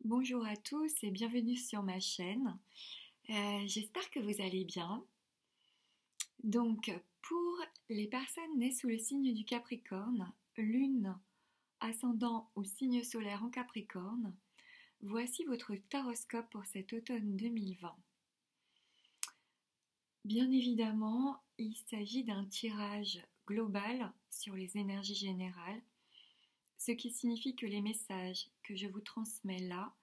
Bonjour à tous et bienvenue sur ma chaîne. J'espère que vous allez bien. Donc, pour les personnes nées sous le signe du Capricorne, Lune, ascendant ou signe solaire en Capricorne, voici votre taroscope pour cet automne 2020. Bien évidemment, il s'agit d'un tirage global sur les énergies générales, ce qui signifie que les messages que je vous transmets là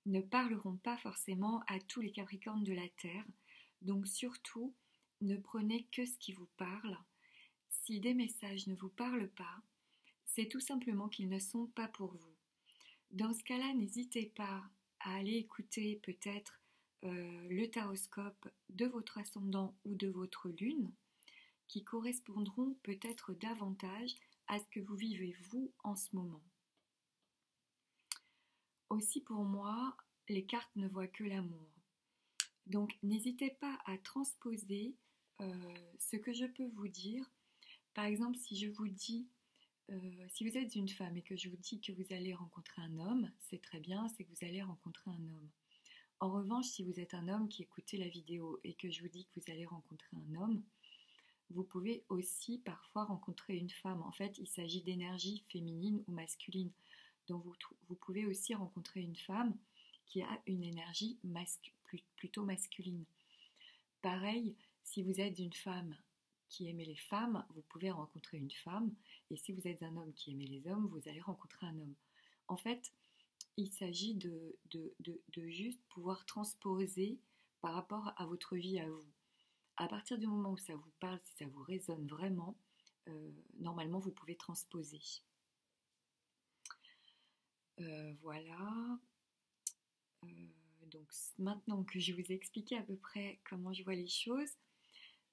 ne parleront pas forcément à tous les Capricornes de la Terre. Donc surtout, ne prenez que ce qui vous parle. Si des messages ne vous parlent pas, c'est tout simplement qu'ils ne sont pas pour vous. Dans ce cas-là, n'hésitez pas à aller écouter peut-être le taroscope de votre ascendant ou de votre lune, qui correspondront peut-être davantage à ce que vous vivez vous en ce moment. Aussi pour moi, les cartes ne voient que l'amour. Donc n'hésitez pas à transposer ce que je peux vous dire. Par exemple, si je vous dis, si vous êtes une femme et que je vous dis que vous allez rencontrer un homme, c'est très bien, c'est que vous allez rencontrer un homme. En revanche, si vous êtes un homme qui écoutez la vidéo et que je vous dis que vous allez rencontrer un homme, vous pouvez aussi parfois rencontrer une femme. En fait, il s'agit d'énergie féminine ou masculine. Donc vous pouvez aussi rencontrer une femme qui a une énergie plutôt masculine. Pareil, si vous êtes une femme qui aimait les femmes, vous pouvez rencontrer une femme. Et si vous êtes un homme qui aimait les hommes, vous allez rencontrer un homme. En fait, il s'agit de juste pouvoir transposer par rapport à votre vie à vous. À partir du moment où ça vous parle, si ça vous résonne vraiment, normalement vous pouvez transposer. Voilà. Donc maintenant que je vous ai expliqué à peu près comment je vois les choses,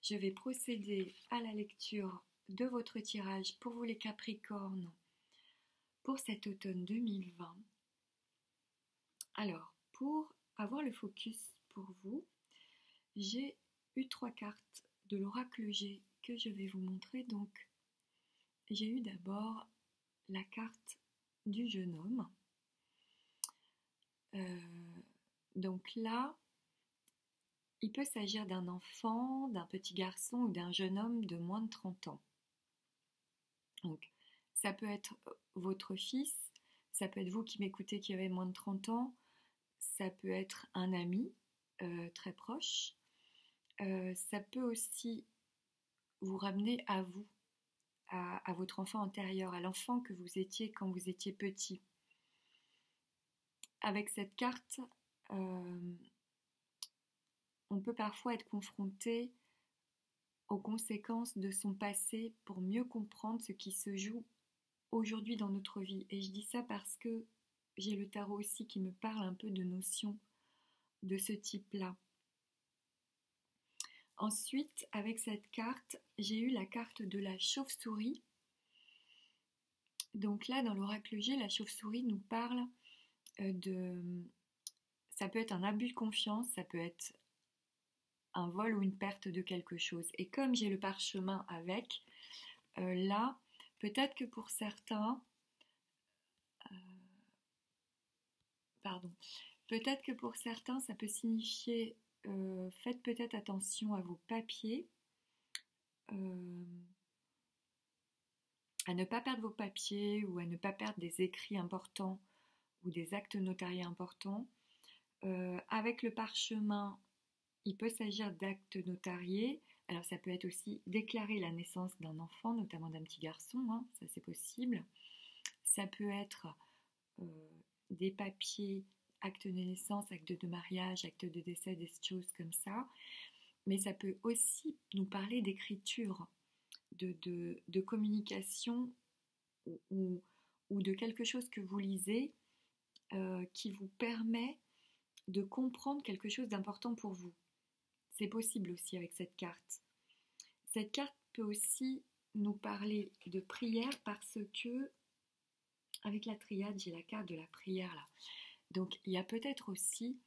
je vais procéder à la lecture de votre tirage pour vous les Capricornes pour cet automne 2020. Alors, pour avoir le focus pour vous, j'ai eu 3 cartes de l'oracle G que je vais vous montrer. Donc, j'ai eu d'abord la carte du jeune homme. Donc là, il peut s'agir d'un enfant, d'un petit garçon ou d'un jeune homme de moins de 30 ans. Donc, ça peut être votre fils, ça peut être vous qui m'écoutez qui avez moins de 30 ans, ça peut être un ami très proche, ça peut aussi vous ramener à vous, à votre enfant antérieur, à l'enfant que vous étiez quand vous étiez petit. Avec cette carte, on peut parfois être confronté aux conséquences de son passé pour mieux comprendre ce qui se joue aujourd'hui dans notre vie. Et je dis ça parce que j'ai le tarot aussi qui me parle un peu de notions de ce type-là. Ensuite, avec cette carte, j'ai eu la carte de la chauve-souris. Donc là, dans l'oracle G, la chauve-souris nous parle de... Ça peut être un abus de confiance, ça peut être un vol ou une perte de quelque chose. Et comme j'ai le parchemin avec, là, peut-être que pour certains... Peut-être que pour certains, ça peut signifier faites peut-être attention à vos papiers, à ne pas perdre vos papiers ou à ne pas perdre des écrits importants ou des actes notariés importants. Avec le parchemin, il peut s'agir d'actes notariés. Alors ça peut être aussi déclarer la naissance d'un enfant, notamment d'un petit garçon, hein, ça c'est possible. Ça peut être des papiers, acte de naissance, acte de mariage, acte de décès, des choses comme ça. Mais ça peut aussi nous parler d'écriture, de communication ou de quelque chose que vous lisez qui vous permet de comprendre quelque chose d'important pour vous. C'est possible aussi avec cette carte. Cette carte peut aussi nous parler de prière parce que avec la triade, j'ai la carte de la prière là. Donc il y a peut-être aussi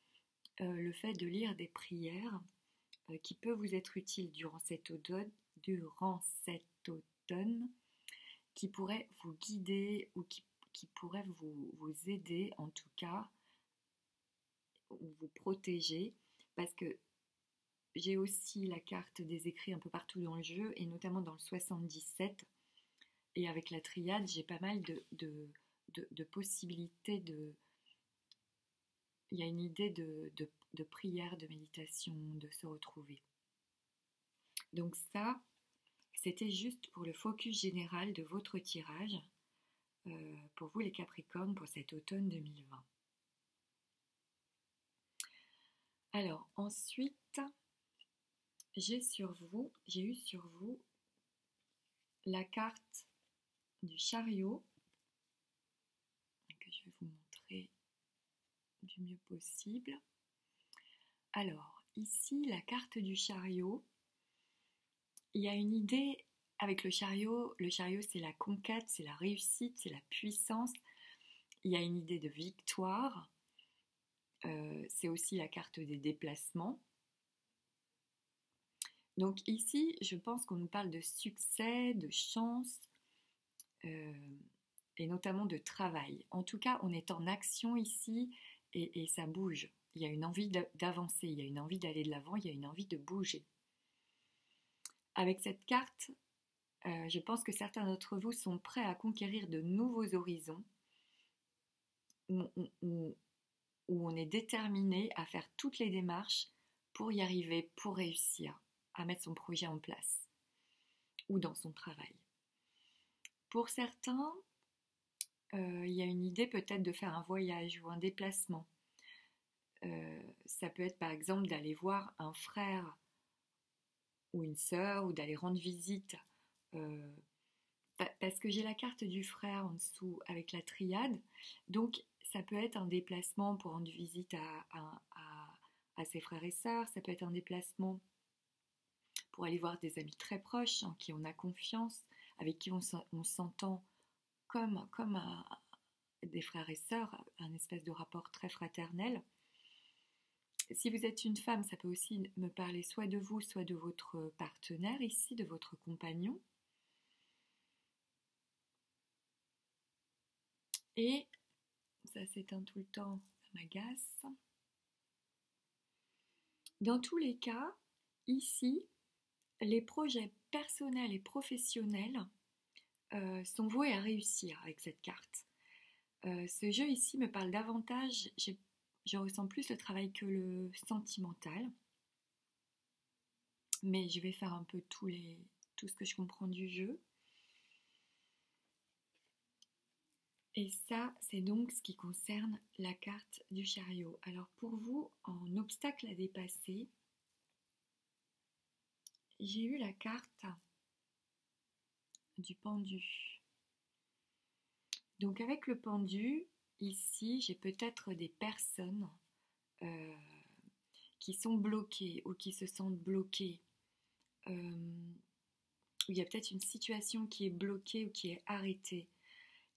le fait de lire des prières qui peut vous être utile durant cet automne, qui pourrait vous guider ou qui pourrait vous aider en tout cas vous protéger, parce que j'ai aussi la carte des écrits un peu partout dans le jeu, et notamment dans le 77. Et avec la triade, j'ai pas mal de possibilités de... Il y a une idée de prière, de méditation, de se retrouver. Donc ça, c'était juste pour le focus général de votre tirage, pour vous les Capricornes, pour cet automne 2020. Alors ensuite, j'ai eu sur vous la carte du chariot, que je vais vous montrer du mieux possible. Alors, ici, la carte du chariot, il y a une idée avec le chariot c'est la conquête, c'est la réussite, c'est la puissance. Il y a une idée de victoire. C'est aussi la carte des déplacements. Donc ici, je pense qu'on nous parle de succès, de chance, et notamment de travail. En tout cas, on est en action ici et ça bouge. Il y a une envie d'avancer, il y a une envie d'aller de l'avant, il y a une envie de bouger. Avec cette carte, je pense que certains d'entre vous sont prêts à conquérir de nouveaux horizons, où on est déterminé à faire toutes les démarches pour y arriver, pour réussir à mettre son projet en place ou dans son travail. Pour certains, il y a une idée peut-être de faire un voyage ou un déplacement. Ça peut être par exemple d'aller voir un frère ou une sœur ou d'aller rendre visite. Parce que j'ai la carte du frère en dessous avec la triade, donc ça peut être un déplacement pour rendre visite à ses frères et sœurs, ça peut être un déplacement pour aller voir des amis très proches en qui on a confiance, avec qui on s'entend comme des frères et sœurs, un espèce de rapport très fraternel. Si vous êtes une femme, ça peut aussi me parler soit de vous, soit de votre partenaire ici, de votre compagnon. Et ça s'éteint tout le temps, ça m'agace. Dans tous les cas, ici, les projets personnels et professionnels sont voués à réussir avec cette carte. Ce jeu ici me parle davantage, je ressens plus le travail que le sentimental, mais je vais faire un peu tout ce que je comprends du jeu. Et ça, c'est donc ce qui concerne la carte du chariot. Alors pour vous, en obstacle à dépasser, j'ai eu la carte du pendu. Donc avec le pendu, ici, j'ai peut-être des personnes qui sont bloquées ou qui se sentent bloquées. Il y a peut-être une situation qui est bloquée ou qui est arrêtée.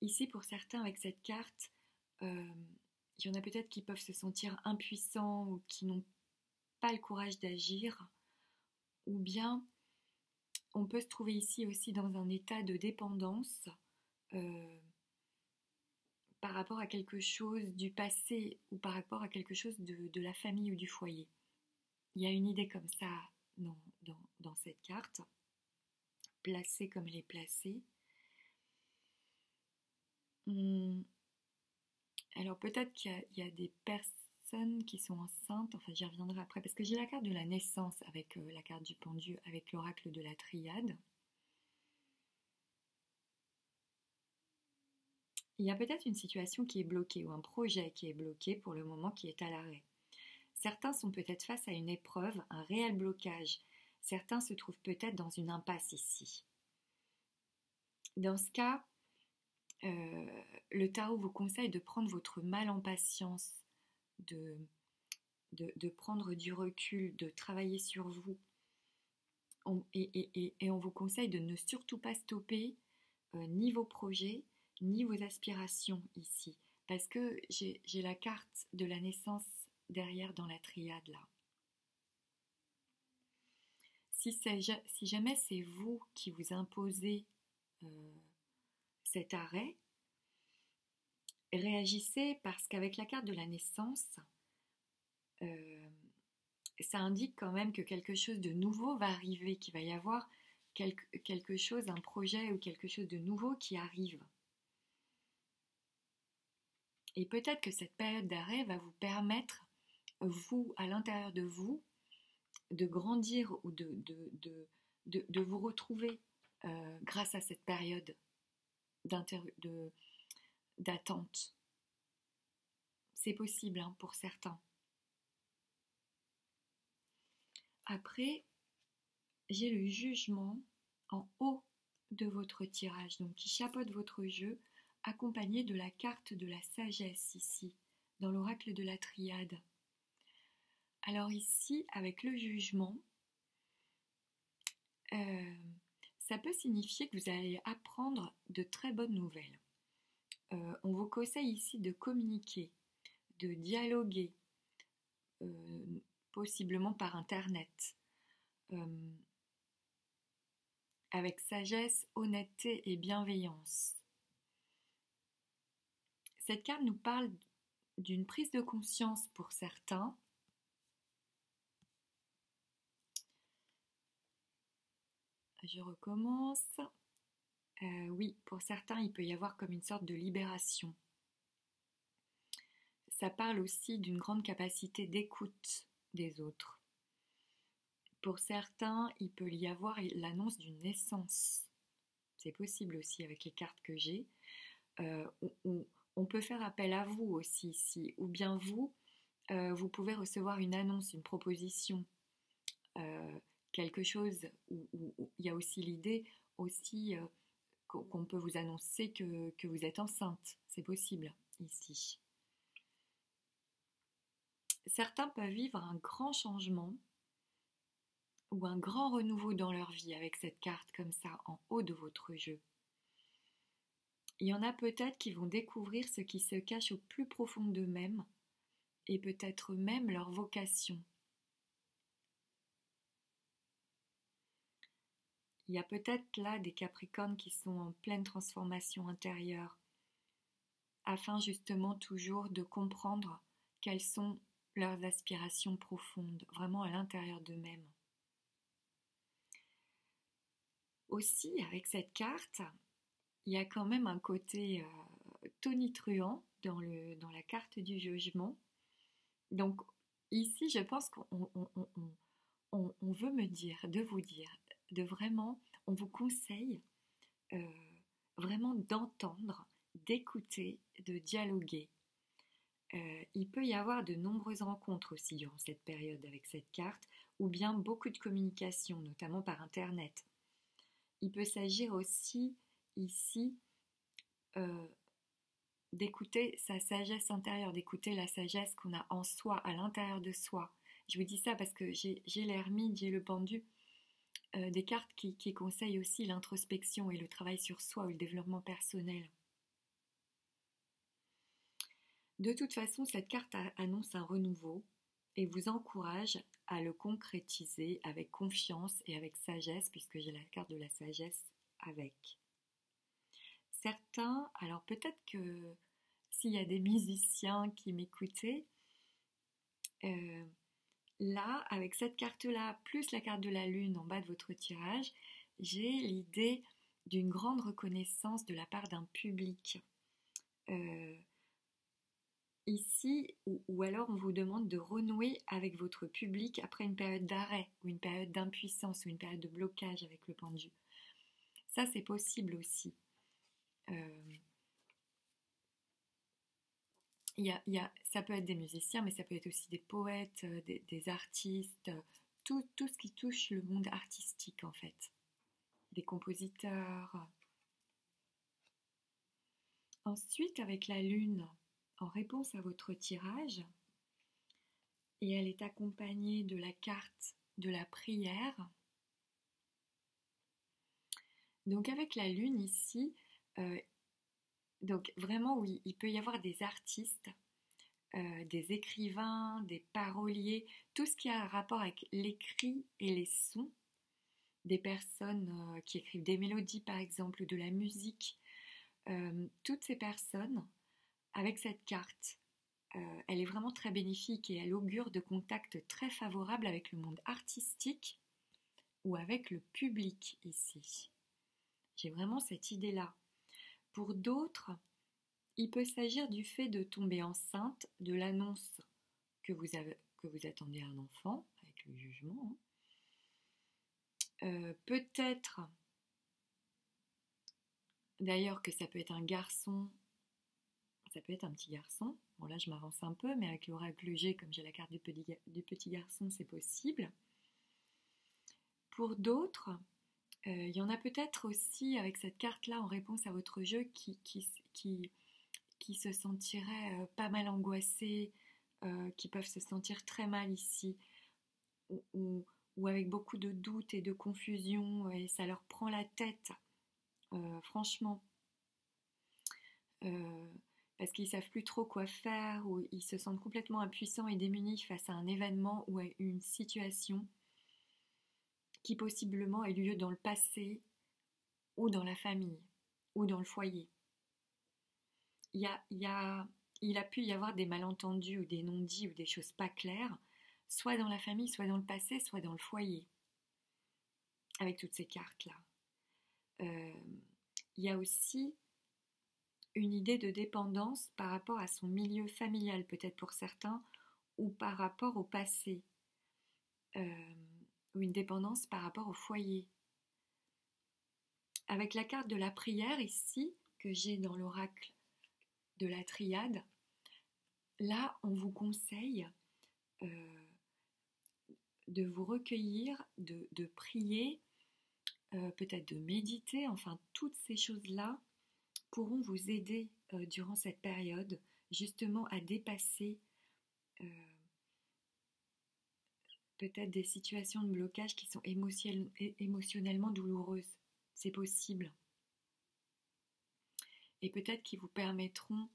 Ici, pour certains, avec cette carte, il y en a peut-être qui peuvent se sentir impuissants ou qui n'ont pas le courage d'agir, ou bien on peut se trouver ici aussi dans un état de dépendance par rapport à quelque chose du passé ou par rapport à quelque chose de la famille ou du foyer. Il y a une idée comme ça dans cette carte, placée comme elle est placée. Alors peut-être qu'il y a des personnes qui sont enceintes, enfin j'y reviendrai après, parce que j'ai la carte de la naissance avec la carte du pendu, avec l'oracle de la triade. Il y a peut-être une situation qui est bloquée ou un projet qui est bloqué pour le moment qui est à l'arrêt. Certains sont peut-être face à une épreuve, un réel blocage. Certains se trouvent peut-être dans une impasse ici. Dans ce cas, le tarot vous conseille de prendre votre mal en patience, de prendre du recul, de travailler sur vous. Et on vous conseille de ne surtout pas stopper ni vos projets, ni vos aspirations ici. Parce que j'ai la carte de la naissance derrière dans la triade là. Si jamais c'est vous qui vous imposez cet arrêt, réagissez parce qu'avec la carte de la naissance, euh, ça indique quand même que quelque chose de nouveau va arriver, qu'il va y avoir quelque chose, un projet ou quelque chose de nouveau qui arrive. Et peut-être que cette période d'arrêt va vous permettre, vous, à l'intérieur de vous, de grandir ou de vous retrouver grâce à cette période d'attente. C'est possible hein, pour certains. Après, j'ai le jugement en haut de votre tirage, donc qui chapeaute votre jeu, accompagné de la carte de la sagesse ici, dans l'oracle de la triade. Alors ici, avec le jugement, ça peut signifier que vous allez apprendre de très bonnes nouvelles. On vous conseille ici de communiquer, de dialoguer, possiblement par internet, avec sagesse, honnêteté et bienveillance. Cette carte nous parle d'une prise de conscience pour certains. Je recommence. Oui, pour certains, il peut y avoir comme une sorte de libération. Ça parle aussi d'une grande capacité d'écoute des autres. Pour certains, il peut y avoir l'annonce d'une naissance. C'est possible aussi avec les cartes que j'ai. On peut faire appel à vous aussi ici. Ou bien vous, vous pouvez recevoir une annonce, une proposition, quelque chose où il y a aussi l'idée aussi qu'on peut vous annoncer que vous êtes enceinte. C'est possible ici. Certains peuvent vivre un grand changement ou un grand renouveau dans leur vie avec cette carte comme ça en haut de votre jeu. Il y en a peut-être qui vont découvrir ce qui se cache au plus profond d'eux-mêmes et peut-être même leur vocation. Il y a peut-être là des Capricornes qui sont en pleine transformation intérieure afin justement toujours de comprendre quelles sont leurs aspirations profondes, vraiment à l'intérieur d'eux-mêmes. Aussi, avec cette carte, il y a quand même un côté tonitruant dans la carte du jugement. Donc ici, je pense qu'on veut me dire, de vous dire, de vraiment, on vous conseille vraiment d'entendre, d'écouter, de dialoguer. Il peut y avoir de nombreuses rencontres aussi durant cette période avec cette carte, ou bien beaucoup de communication, notamment par Internet. Il peut s'agir aussi ici d'écouter sa sagesse intérieure, d'écouter la sagesse qu'on a en soi, à l'intérieur de soi. Je vous dis ça parce que j'ai l'ermite, j'ai le pendu, des cartes qui conseillent aussi l'introspection et le travail sur soi ou le développement personnel. De toute façon, cette carte annonce un renouveau et vous encourage à le concrétiser avec confiance et avec sagesse, puisque j'ai la carte de la sagesse avec. Certains, alors peut-être que s'il y a des musiciens qui m'écoutaient, là, avec cette carte-là, plus la carte de la lune en bas de votre tirage, j'ai l'idée d'une grande reconnaissance de la part d'un public. Ici, ou alors on vous demande de renouer avec votre public après une période d'arrêt, ou une période d'impuissance, ou une période de blocage avec le pendu. Ça, c'est possible aussi. Ça peut être des musiciens, mais ça peut être aussi des poètes, des artistes, tout ce qui touche le monde artistique en fait. Des compositeurs. Ensuite, avec la lune, en réponse à votre tirage, et elle est accompagnée de la carte de la prière. Donc avec la lune ici, donc vraiment oui, il peut y avoir des artistes, des écrivains, des paroliers, tout ce qui a un rapport avec l'écrit et les sons, des personnes qui écrivent des mélodies par exemple, ou de la musique, toutes ces personnes, avec cette carte, elle est vraiment très bénéfique et elle augure de contacts très favorables avec le monde artistique ou avec le public ici. J'ai vraiment cette idée-là. Pour d'autres, il peut s'agir du fait de tomber enceinte, de l'annonce que vous attendez un enfant, avec le jugement. Peut-être, d'ailleurs, que ça peut être un garçon, ça peut être un petit garçon. Bon, là, je m'avance un peu, mais avec l'oracle G, comme j'ai la carte du petit garçon, c'est possible. Pour d'autres, il y en a peut-être aussi, avec cette carte-là, en réponse à votre jeu, qui se sentiraient pas mal angoissés, qui peuvent se sentir très mal ici, ou avec beaucoup de doutes et de confusion, et ça leur prend la tête, franchement, parce qu'ils ne savent plus trop quoi faire, ou ils se sentent complètement impuissants et démunis face à un événement ou à une situation qui possiblement a eu lieu dans le passé, ou dans la famille, ou dans le foyer. Il a pu y avoir des malentendus ou des non-dits ou des choses pas claires, soit dans la famille, soit dans le passé, soit dans le foyer, avec toutes ces cartes-là. Il y a aussi une idée de dépendance par rapport à son milieu familial, peut-être pour certains, ou par rapport au passé, ou une dépendance par rapport au foyer. Avec la carte de la prière ici, que j'ai dans l'oracle de la triade, là, on vous conseille de vous recueillir, de prier, peut-être de méditer, enfin, toutes ces choses-là pourront vous aider durant cette période, justement, à dépasser peut-être des situations de blocage qui sont émotionnellement douloureuses. C'est possible. Et peut-être qui vous permettront...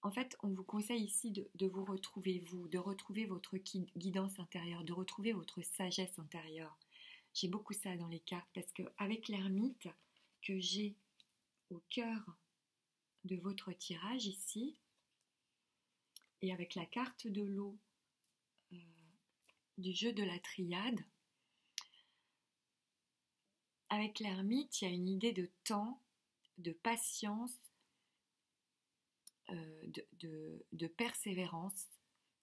en fait, on vous conseille ici de vous retrouver, vous, de retrouver votre guidance intérieure, de retrouver votre sagesse intérieure. J'ai beaucoup ça dans les cartes, parce qu'avec l'ermite que j'ai au cœur de votre tirage ici, et avec la carte de l'eau du jeu de la triade, avec l'ermite, il y a une idée de temps, de patience, de persévérance.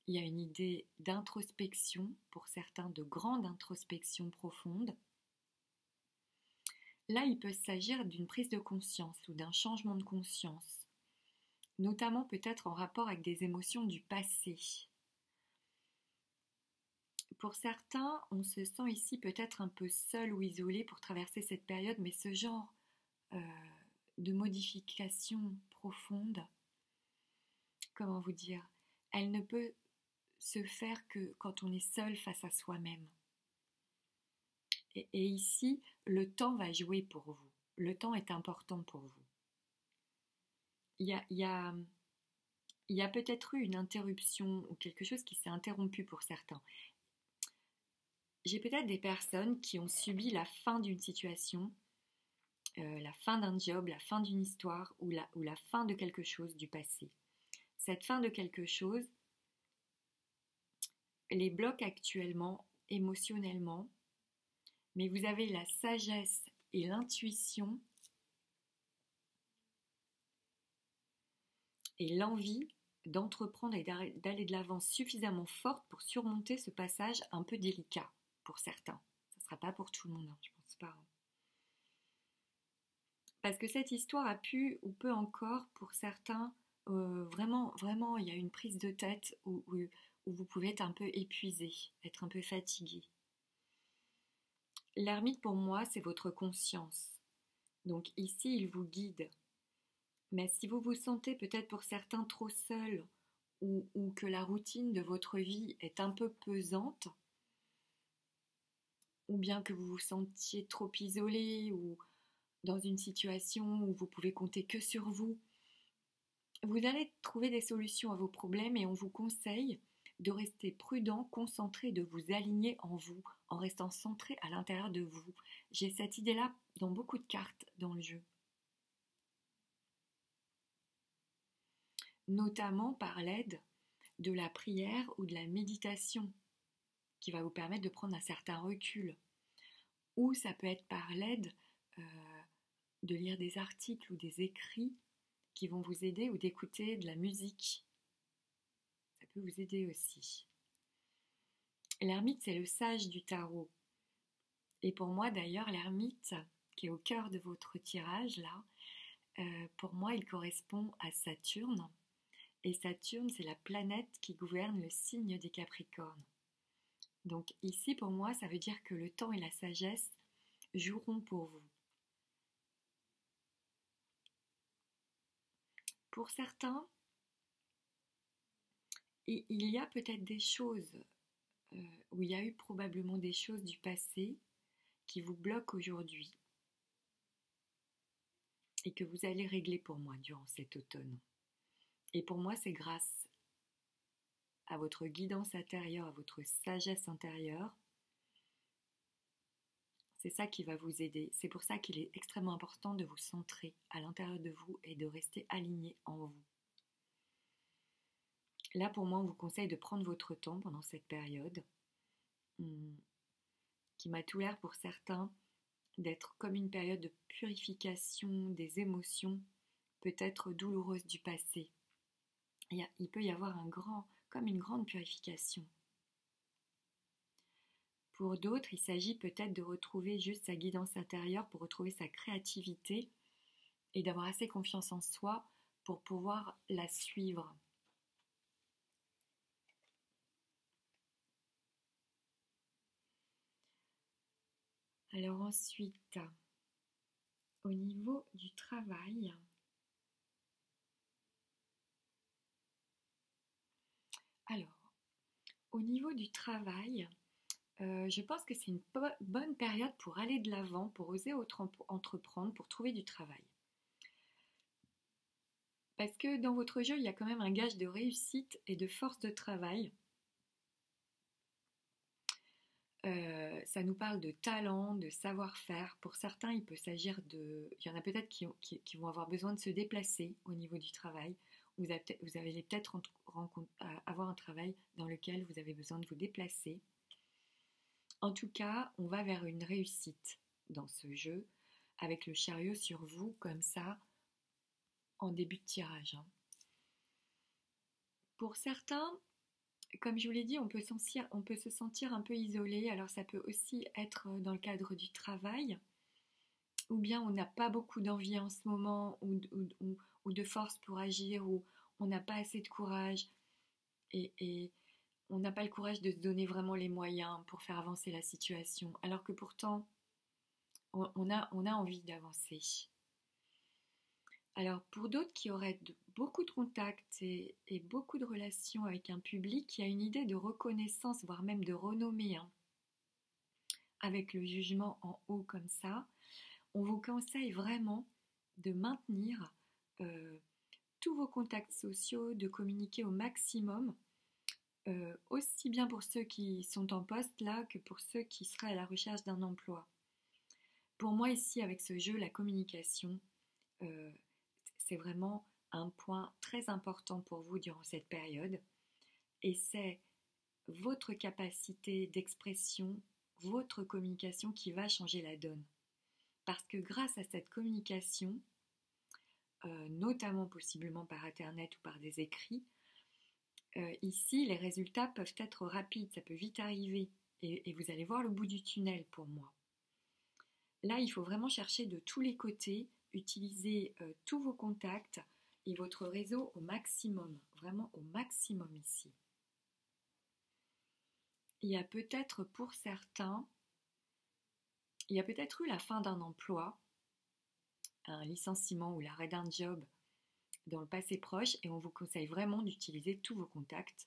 Il y a une idée d'introspection, pour certains de grande introspection profonde. Là, il peut s'agir d'une prise de conscience ou d'un changement de conscience, notamment peut-être en rapport avec des émotions du passé. Pour certains, on se sent ici peut-être un peu seul ou isolé pour traverser cette période, mais ce genre de modification profonde, comment vous dire, elle ne peut se faire que quand on est seul face à soi-même. Et ici, le temps va jouer pour vous. Le temps est important pour vous. Il y a peut-être eu une interruption ou quelque chose qui s'est interrompu pour certains. J'ai peut-être des personnes qui ont subi la fin d'une situation, la fin d'un job, la fin d'une histoire ou la fin de quelque chose du passé. Cette fin de quelque chose les bloque actuellement, émotionnellement, mais vous avez la sagesse et l'intuition et l'envie d'entreprendre et d'aller de l'avant suffisamment forte pour surmonter ce passage un peu délicat pour certains. Ça ne sera pas pour tout le monde, hein, je pense pas. Parce que cette histoire a pu ou peut encore, pour certains, vraiment, il y a une prise de tête où vous pouvez être un peu épuisé, être un peu fatigué. L'ermite, pour moi, c'est votre conscience. Donc ici, il vous guide. Mais si vous vous sentez peut-être pour certains trop seul ou que la routine de votre vie est un peu pesante, ou bien que vous vous sentiez trop isolé ou dans une situation où vous pouvez compter que sur vous, vous allez trouver des solutions à vos problèmes et on vous conseille de rester prudent, concentré, de vous aligner en vous, en restant centré à l'intérieur de vous. J'ai cette idée-là dans beaucoup de cartes dans le jeu. notamment par l'aide de la prière ou de la méditation, qui va vous permettre de prendre un certain recul. Ou ça peut être par l'aide de lire des articles ou des écrits qui vont vous aider, ou d'écouter de la musique. Ça peut vous aider aussi. L'ermite, c'est le sage du tarot. Et pour moi, d'ailleurs, l'ermite, qui est au cœur de votre tirage, là, pour moi, il correspond à Saturne. Et Saturne, c'est la planète qui gouverne le signe des Capricornes. Donc ici, pour moi, ça veut dire que le temps et la sagesse joueront pour vous. Pour certains, il y a peut-être des choses, où il y a eu probablement des choses du passé qui vous bloquent aujourd'hui et que vous allez régler pour moi durant cet automne. Et pour moi, c'est grâce à votre guidance intérieure, à votre sagesse intérieure. C'est ça qui va vous aider. C'est pour ça qu'il est extrêmement important de vous centrer à l'intérieur de vous et de rester aligné en vous. Là, pour moi, on vous conseille de prendre votre temps pendant cette période, qui m'a tout l'air pour certains d'être comme une période de purification des émotions, peut-être douloureuses du passé. Il peut y avoir comme une grande purification. Pour d'autres, il s'agit peut-être de retrouver juste sa guidance intérieure pour retrouver sa créativité et d'avoir assez confiance en soi pour pouvoir la suivre. Alors ensuite, au niveau du travail, je pense que c'est une bonne période pour aller de l'avant, pour oser entreprendre, pour trouver du travail. Parce que dans votre jeu, il y a quand même un gage de réussite et de force de travail. Ça nous parle de talent, de savoir-faire. Pour certains, il peut s'agir de... Il y en a peut-être qui vont avoir besoin de se déplacer au niveau du travail. Vous allez peut-être avoir un travail dans lequel vous avez besoin de vous déplacer. En tout cas, on va vers une réussite dans ce jeu, avec le chariot sur vous, comme ça, en début de tirage. Pour certains, comme je vous l'ai dit, on peut se sentir un peu isolé. Alors ça peut aussi être dans le cadre du travail, ou bien on n'a pas beaucoup d'envie en ce moment, ou de force pour agir, ou on n'a pas assez de courage, et on n'a pas le courage de se donner vraiment les moyens pour faire avancer la situation, alors que pourtant, on a envie d'avancer. Alors pour d'autres qui auraient beaucoup de contacts et beaucoup de relations avec un public, il y a une idée de reconnaissance, voire même de renommée, avec le jugement en haut comme ça. On vous conseille vraiment de maintenir tous vos contacts sociaux, de communiquer au maximum, aussi bien pour ceux qui sont en poste là que pour ceux qui seraient à la recherche d'un emploi. Pour moi ici, avec ce jeu, la communication, c'est vraiment un point très important pour vous durant cette période, et c'est votre capacité d'expression, votre communication qui va changer la donne. Parce que grâce à cette communication, notamment possiblement par internet ou par des écrits, ici les résultats peuvent être rapides, ça peut vite arriver, et vous allez voir le bout du tunnel pour moi. Là, il faut vraiment chercher de tous les côtés, utiliser tous vos contacts et votre réseau au maximum, vraiment au maximum ici. Il y a peut-être pour certains, il y a peut-être eu la fin d'un emploi, un licenciement ou l'arrêt d'un job dans le passé proche, et on vous conseille vraiment d'utiliser tous vos contacts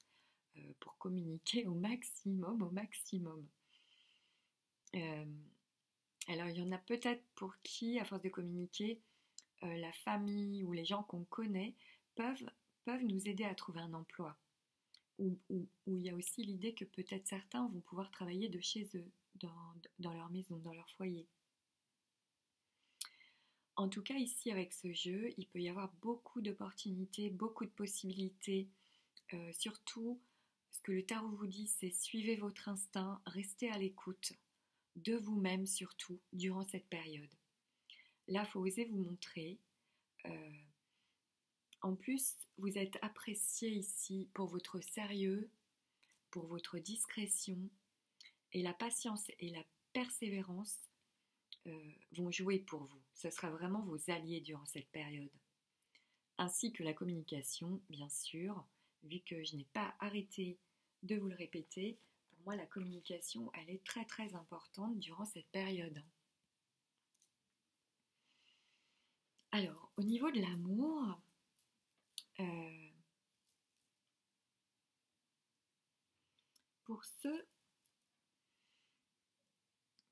pour communiquer au maximum, au maximum. Alors il y en a peut-être pour qui, à force de communiquer, la famille ou les gens qu'on connaît peuvent nous aider à trouver un emploi. Où il y a aussi l'idée que peut-être certains vont pouvoir travailler de chez eux, dans leur maison, dans leur foyer. En tout cas, ici, avec ce jeu, il peut y avoir beaucoup d'opportunités, beaucoup de possibilités. Surtout, ce que le tarot vous dit, c'est suivez votre instinct, restez à l'écoute de vous-même surtout durant cette période. Là, il faut oser vous montrer. Euh, en plus, vous êtes apprécié ici pour votre sérieux, pour votre discrétion, et la patience et la persévérance vont jouer pour vous. Ce sera vraiment vos alliés durant cette période. Ainsi que la communication, bien sûr, vu que je n'ai pas arrêté de vous le répéter, pour moi la communication, elle est très très importante durant cette période. Alors, au niveau de l'amour, pour ceux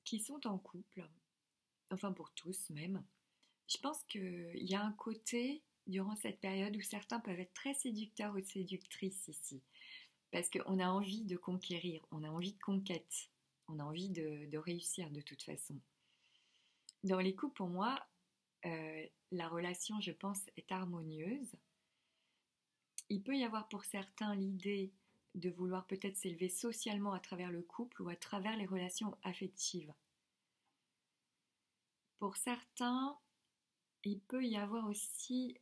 qui sont en couple, enfin pour tous même, je pense qu'il y a un côté durant cette période où certains peuvent être très séducteurs ou séductrices ici. Parce qu'on a envie de conquérir, on a envie de conquête, on a envie de réussir de toute façon. Dans les couples, pour moi, la relation, je pense, est harmonieuse. Il peut y avoir pour certains l'idée de vouloir peut-être s'élever socialement à travers le couple ou à travers les relations affectives. Pour certains, il peut y avoir aussi...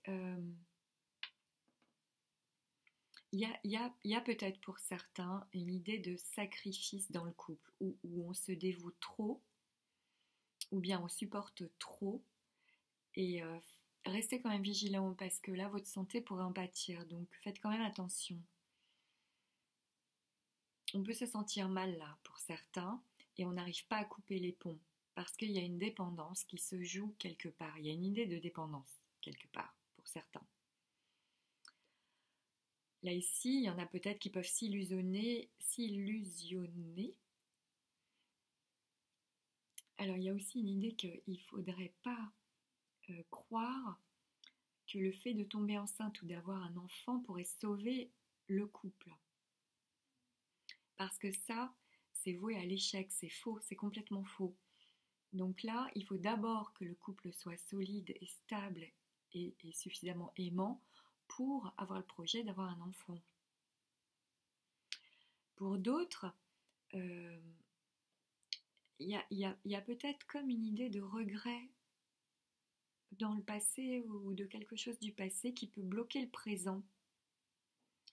il y a peut-être pour certains une idée de sacrifice dans le couple où on se dévoue trop ou bien on supporte trop et restez quand même vigilant parce que là votre santé pourrait en pâtir, donc faites quand même attention. On peut se sentir mal là pour certains et on n'arrive pas à couper les ponts parce qu'il y a une dépendance qui se joue quelque part, il y a une idée de dépendance quelque part pour certains. Là ici, il y en a peut-être qui peuvent s'illusionner. Alors il y a aussi une idée qu'il ne faudrait pas croire que le fait de tomber enceinte ou d'avoir un enfant pourrait sauver le couple. Parce que ça, c'est voué à l'échec, c'est faux, c'est complètement faux. Donc là, il faut d'abord que le couple soit solide et stable et suffisamment aimant pour avoir le projet d'avoir un enfant. Pour d'autres, il y a peut-être comme une idée de regret dans le passé ou de quelque chose du passé qui peut bloquer le présent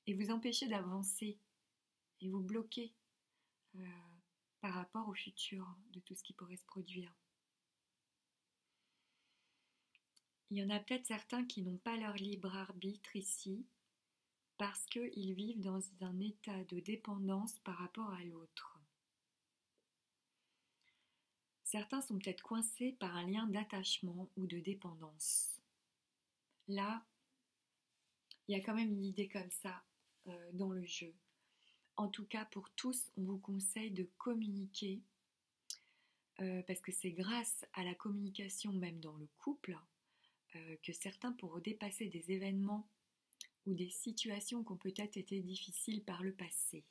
et vous empêcher d'avancer et vous bloquer par rapport au futur de tout ce qui pourrait se produire. Il y en a peut-être certains qui n'ont pas leur libre arbitre ici parce qu'ils vivent dans un état de dépendance par rapport à l'autre. Certains sont peut-être coincés par un lien d'attachement ou de dépendance. Là, il y a quand même une idée comme ça dans le jeu. En tout cas, pour tous, on vous conseille de communiquer parce que c'est grâce à la communication, même dans le couple, que certains pourront dépasser des événements ou des situations qui ont peut-être été difficiles par le passé.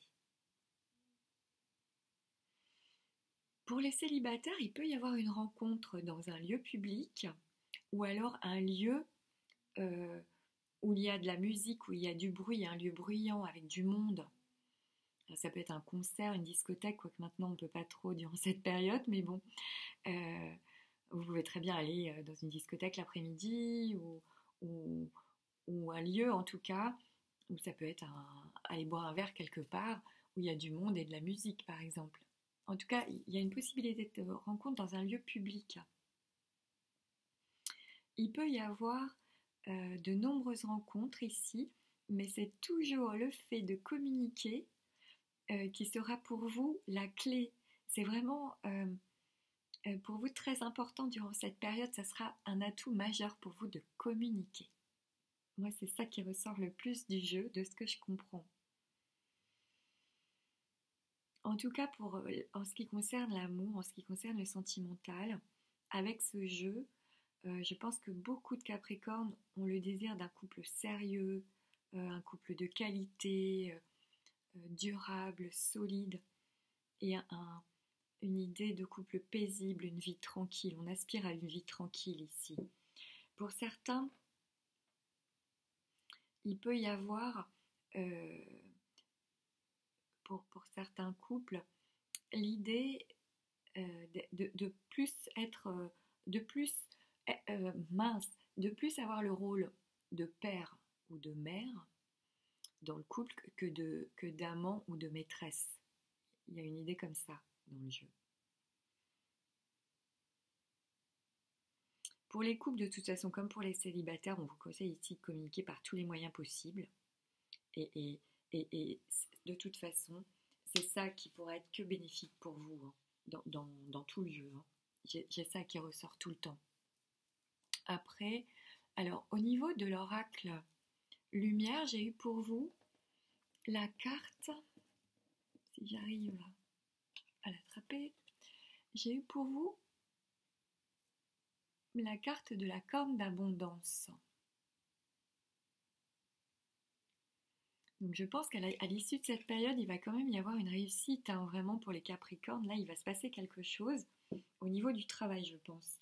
Pour les célibataires, il peut y avoir une rencontre dans un lieu public ou alors un lieu où il y a de la musique, où il y a du bruit, un lieu bruyant avec du monde. Alors, ça peut être un concert, une discothèque, quoique maintenant on ne peut pas trop durant cette période, mais bon, vous pouvez très bien aller dans une discothèque l'après-midi ou un lieu en tout cas, où ça peut être aller boire un verre quelque part, où il y a du monde et de la musique par exemple. En tout cas, il y a une possibilité de rencontre dans un lieu public. Il peut y avoir de nombreuses rencontres ici, mais c'est toujours le fait de communiquer qui sera pour vous la clé. C'est vraiment pour vous très important durant cette période, ça sera un atout majeur pour vous de communiquer. Moi, c'est ça qui ressort le plus du jeu, de ce que je comprends. En tout cas, en ce qui concerne l'amour, en ce qui concerne le sentimental, avec ce jeu, je pense que beaucoup de Capricornes ont le désir d'un couple sérieux, un couple de qualité, durable, solide, et une idée de couple paisible, une vie tranquille. On aspire à une vie tranquille ici. Pour certains, il peut y avoir, pour certains couples, l'idée de plus être, de plus mince, de plus avoir le rôle de père ou de mère dans le couple que d'amant ou de maîtresse. Il y a une idée comme ça dans le jeu. Pour les couples, de toute façon, comme pour les célibataires, on vous conseille ici de communiquer par tous les moyens possibles. Et de toute façon, c'est ça qui pourra être que bénéfique pour vous, hein, dans tout le jeu. Hein. J'ai ça qui ressort tout le temps. Après, alors au niveau de l'oracle lumière, j'ai eu pour vous la carte, si j'arrive à l'attraper, j'ai eu pour vous la carte de la corne d'abondance. Donc je pense qu'à l'issue de cette période, il va quand même y avoir une réussite, hein, vraiment pour les Capricornes. Là, il va se passer quelque chose au niveau du travail, je pense.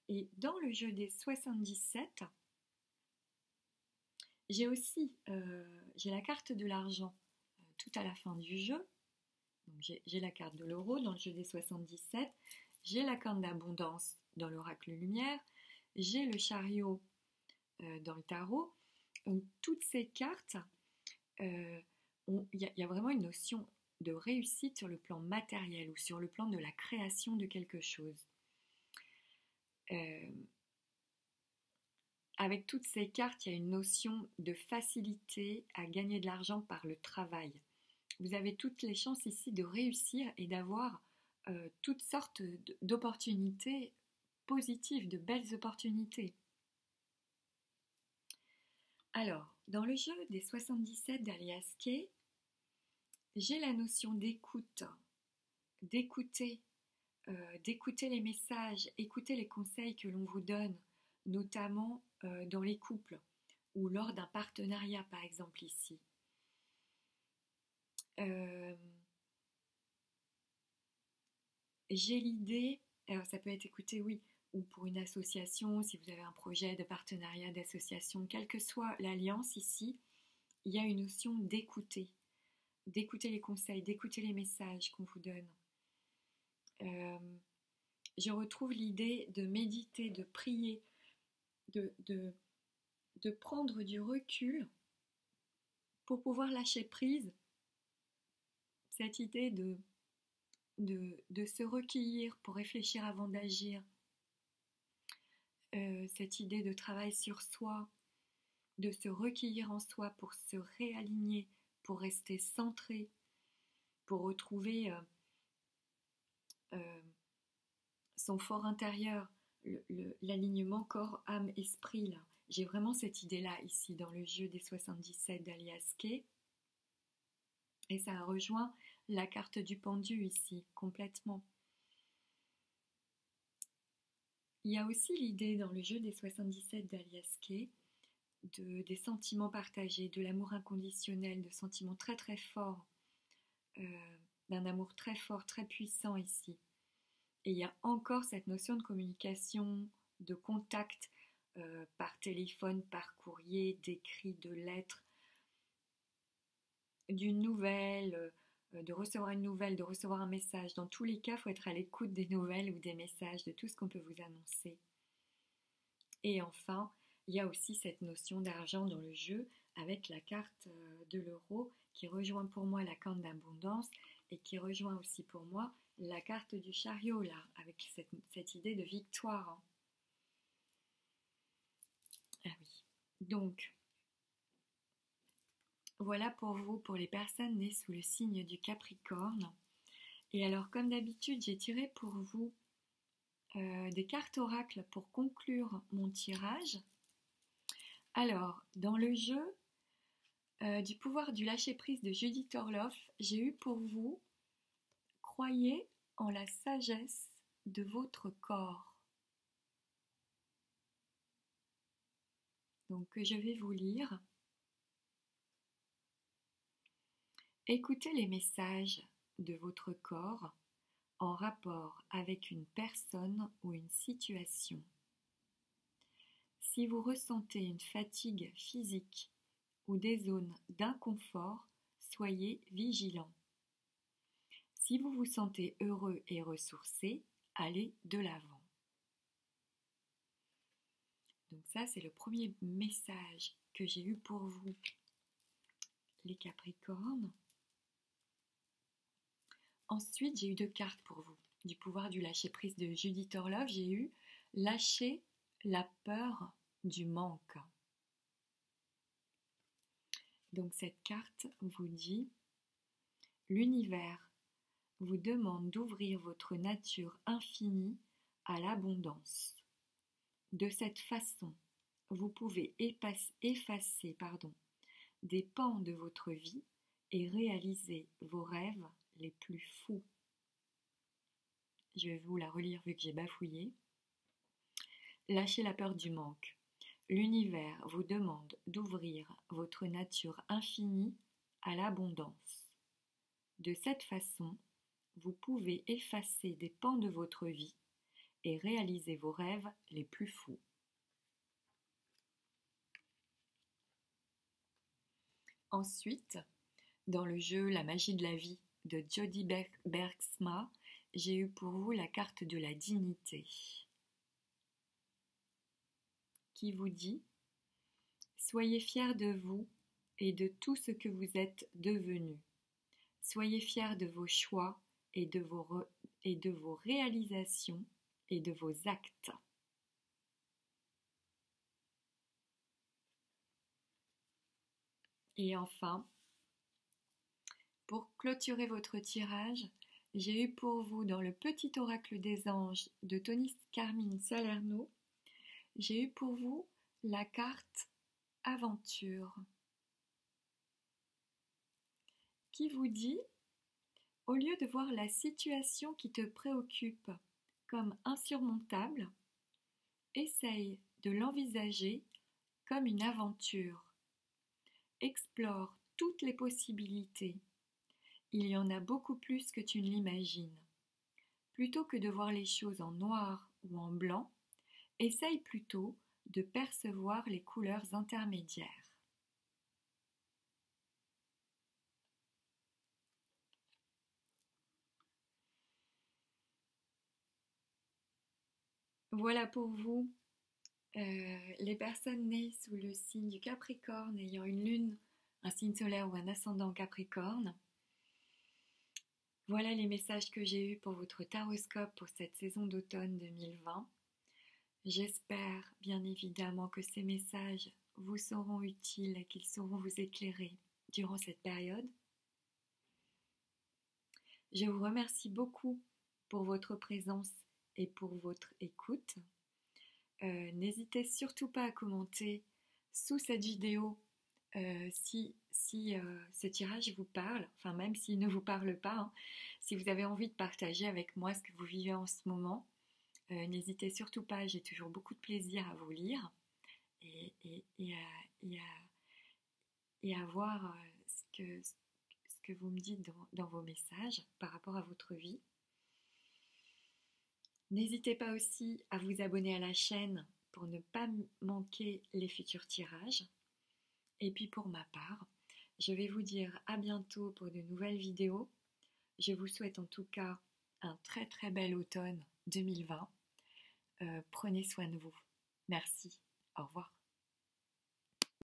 Et dans le jeu des 77, j'ai aussi j'ai la carte de l'argent tout à la fin du jeu. Donc j'ai la carte de l'euro dans le jeu des 77. J'ai la corne d'abondance dans l'oracle lumière. J'ai le chariot dans le tarot. Donc toutes ces cartes, il y a vraiment une notion de réussite sur le plan matériel ou sur le plan de la création de quelque chose. Avec toutes ces cartes, il y a une notion de facilité à gagner de l'argent par le travail. Vous avez toutes les chances ici de réussir et d'avoir toutes sortes d'opportunités positives, de belles opportunités. Alors, dans le jeu des 77 d'Alias Kay, j'ai la notion d'écoute, d'écouter les messages, écouter les conseils que l'on vous donne, notamment dans les couples ou lors d'un partenariat, par exemple ici. J'ai l'idée, alors ça peut être écouté, oui, ou pour une association, si vous avez un projet de partenariat, d'association, quelle que soit l'alliance ici, il y a une notion d'écouter les conseils, d'écouter les messages qu'on vous donne. Je retrouve l'idée de méditer, de prier, de prendre du recul pour pouvoir lâcher prise. Cette idée de se recueillir pour réfléchir avant d'agir. Cette idée de travail sur soi, de se recueillir en soi pour se réaligner, pour rester centré, pour retrouver son fort intérieur, l'alignement corps, âme, esprit. Là. J'ai vraiment cette idée-là ici dans le jeu des 77 d'Alias Kay. Et ça rejoint la carte du pendu ici, complètement. Il y a aussi l'idée dans le jeu des 77 d'Alias Kay des sentiments partagés, de l'amour inconditionnel, de sentiments très très forts, d'un amour très fort, très puissant ici. Et il y a encore cette notion de communication, de contact par téléphone, par courrier, d'écrit, de lettres, d'une nouvelle, de recevoir une nouvelle, de recevoir un message. Dans tous les cas, il faut être à l'écoute des nouvelles ou des messages, de tout ce qu'on peut vous annoncer. Et enfin, il y a aussi cette notion d'argent dans le jeu avec la carte de l'euro qui rejoint pour moi la corne d'abondance et qui rejoint aussi pour moi la carte du chariot là, avec cette idée de victoire. Hein. Ah oui. Donc, voilà pour vous, pour les personnes nées sous le signe du Capricorne. Et alors, comme d'habitude, j'ai tiré pour vous des cartes oracles pour conclure mon tirage. Alors, dans le jeu du pouvoir du lâcher-prise de Judith Orloff, j'ai eu pour vous « Croyez en la sagesse de votre corps ». Donc, je vais vous lire. Écoutez les messages de votre corps en rapport avec une personne ou une situation. Si vous ressentez une fatigue physique ou des zones d'inconfort, soyez vigilant. Si vous vous sentez heureux et ressourcé, allez de l'avant. Donc ça, c'est le premier message que j'ai eu pour vous, les Capricornes. Ensuite, j'ai eu 2 cartes pour vous. Du pouvoir du lâcher-prise de Judith Orlov, j'ai eu lâcher la peur du manque. Donc cette carte vous dit l'univers vous demande d'ouvrir votre nature infinie à l'abondance. De cette façon, vous pouvez effacer des pans de votre vie et réaliser vos rêves les plus fous. Je vais vous la relire vu que j'ai bafouillé. Lâchez la peur du manque. L'univers vous demande d'ouvrir votre nature infinie à l'abondance. De cette façon, vous pouvez effacer des pans de votre vie et réaliser vos rêves les plus fous. Ensuite, dans le jeu La magie de la vie de Jody Bergsma, j'ai eu pour vous la carte de la dignité qui vous dit « Soyez fiers de vous et de tout ce que vous êtes devenu. Soyez fiers de vos choix et de vos réalisations et de vos actes. » Et enfin, pour clôturer votre tirage, j'ai eu pour vous dans le petit oracle des anges de Tony Carmine Salerno, j'ai eu pour vous la carte aventure qui vous dit au lieu de voir la situation qui te préoccupe comme insurmontable, essaye de l'envisager comme une aventure. Explore toutes les possibilités. Il y en a beaucoup plus que tu ne l'imagines. Plutôt que de voir les choses en noir ou en blanc, essaye plutôt de percevoir les couleurs intermédiaires. Voilà pour vous, les personnes nées sous le signe du Capricorne ayant une lune, un signe solaire ou un ascendant Capricorne. Voilà les messages que j'ai eus pour votre taroscope pour cette saison d'automne 2020. J'espère bien évidemment que ces messages vous seront utiles et qu'ils sauront vous éclairer durant cette période. Je vous remercie beaucoup pour votre présence et pour votre écoute. N'hésitez surtout pas à commenter sous cette vidéo si ce tirage vous parle, enfin même s'il ne vous parle pas, hein, si vous avez envie de partager avec moi ce que vous vivez en ce moment, n'hésitez surtout pas, j'ai toujours beaucoup de plaisir à vous lire et à voir ce que vous me dites dans vos messages par rapport à votre vie. N'hésitez pas aussi à vous abonner à la chaîne pour ne pas manquer les futurs tirages. Et puis pour ma part, je vais vous dire à bientôt pour de nouvelles vidéos. Je vous souhaite en tout cas un très très bel automne 2020. Prenez soin de vous. Merci. Au revoir.